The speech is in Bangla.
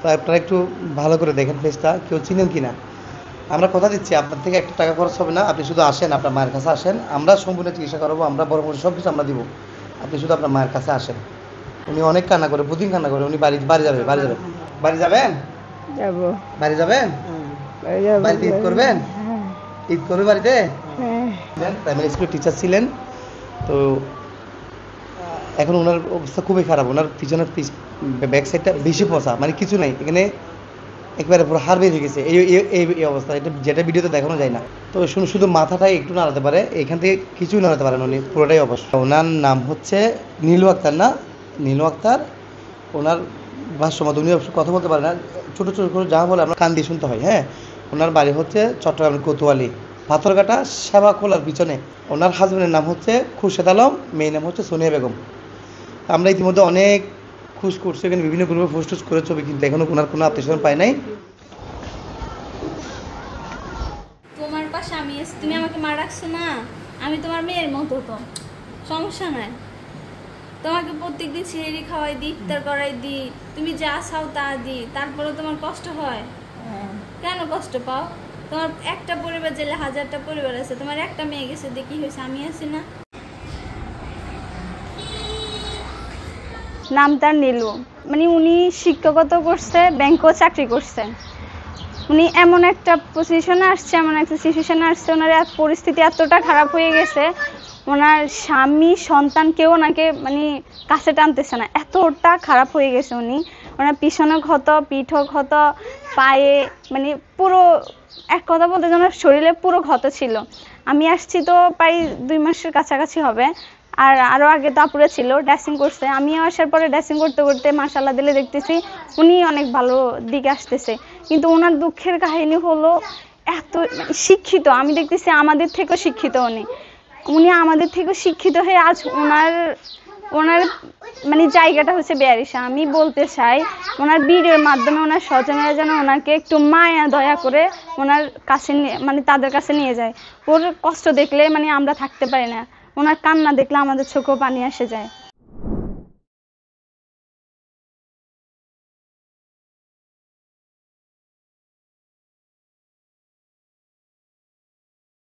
তো আপনারা একটু ভালো করে দেখেন প্লেসটা, কেউ চিনেন কি না। আমরা কথা দিচ্ছি আপনার থেকে একটা টাকা খরচ হবে না, আপনি শুধু আসেন, আপনার মায়ের কাছে আসেন, আমরা সম্পূর্ণ চিকিৎসা করাবো, আমরা বড় সব কিছু আমরা দিব, আপনি শুধু আপনার মায়ের কাছে আসেন। উনি অনেক কান্না করে, প্রতিদিন কান্না করে, উনি বাড়ি বাড়ি যাবে, বাড়ি যাবে, বাড়ি যাবেন, যাবো। বাড়ি যাবেন, বাড়িতে ঈদ করবেন, ঈদ করবে বাড়িতে। প্রাইমারি স্কুলের টিচার ছিলেন, তো এখন ওনার অবস্থা খুবই খারাপ, ওনার পিছনের ব্যাক সাইডটা বেশি পচা, মানে কিছু নাই এখানে, একবারে পুরো হার বেরিয়ে গেছে এই এই অবস্থা, এটা যেটা ভিডিওতে দেখানো যায় না। তো শুধু মাথাটাই একটু নাড়াতে পারে, এখান থেকে কিছুই নাড়াতে পারেন উনি, পুরোটাই অবস্থা। ওনার নাম হচ্ছে নীলু আক্তার, না নীলু আক্তার, ওনার ভাষ্যমত, উনি কথা বলতে পারে না, ছোটো ছোটো করে যা বলে আমরা কান দিয়ে শুনতে হয়। হ্যাঁ, ওনার বাড়ি হচ্ছে চট্টগ্রামের কোতোয়ালি, পাথরঘাটা সেবা খোলার পিছনে। ওনার হাজব্যান্ডের নাম হচ্ছে খুরশেদ আলম, মেয়ের নাম হচ্ছে সোনিয়া বেগম। আমরা ইতিমধ্যে অনেক খোঁজ করছি, এখানে বিভিন্ন গ্রুপে পোস্ট টোস্ট করে ছবি, কিন্তু এখনো ওনার কোনো আত্মীয় পাই নাই। তোমার পাশে আমি আছি, তুমি আমাকে মা রাখছো না, আমি তোমার মেয়ের মতো, তো সমস্যা নাই। তোমাকে প্রত্যেকদিন সিঁড়ি খাওয়াই দিই, ইফতার করাই দিই, তুমি যা চাও তা দিই, তারপরেও তোমার কষ্ট হয়। কেন কষ্ট পাও? তোমার একটা পরিবার জেলে হাজারটা পরিবার আছে, তোমার একটা মেয়ে গেছে দিয়ে কি হয়েছে? আমি আছি না। নাম তার নীলু, মানে উনি শিক্ষকতা করছে, ব্যাংকেও চাকরি করছে। উনি এমন একটা পজিশনে আসছে, এমন একটা সিচুয়েশনে আসছে, ওনার পরিস্থিতি এতটা খারাপ হয়ে গেছে, ওনার স্বামী সন্তান কেউ ওনাকে মানে কাছে টানতেছে না, এতটা খারাপ হয়ে গেছে উনি। ওনার পিছনে ক্ষত, পিঠও ক্ষত, পায়ে, মানে পুরো এক কথা বলতে ওনার শরীরে পুরো ক্ষত ছিল। আমি আসছি তো প্রায় 2 মাসের কাছাকাছি হবে, আর আরও আগে তো আপুরা ছিল, ড্রেসিং করছে। আমিও আসার পরে ড্রেসিং করতে করতে মাশাআল্লাহ দিলে দেখতেছি উনি অনেক ভালো দিকে আসতেছে। কিন্তু ওনার দুঃখের কাহিনী হলো এত শিক্ষিত, আমি দেখতেছি আমাদের থেকেও শিক্ষিত উনি আমাদের থেকেও শিক্ষিত হয়ে আজ ওনার মানে জায়গাটা হচ্ছে বেয়ারিশা। আমি বলতে চাই ওনার ভিডিওর মাধ্যমে ওনার স্বজনেরা যেন ওনাকে একটু মায়া দয়া করে ওনার কাছে মানে তাদের কাছে নিয়ে যায়। ওর কষ্ট দেখলে মানে আমরা থাকতে পারি না, ওনার কান্না দেখলে আমাদের চোখেও পানি এসে যায়।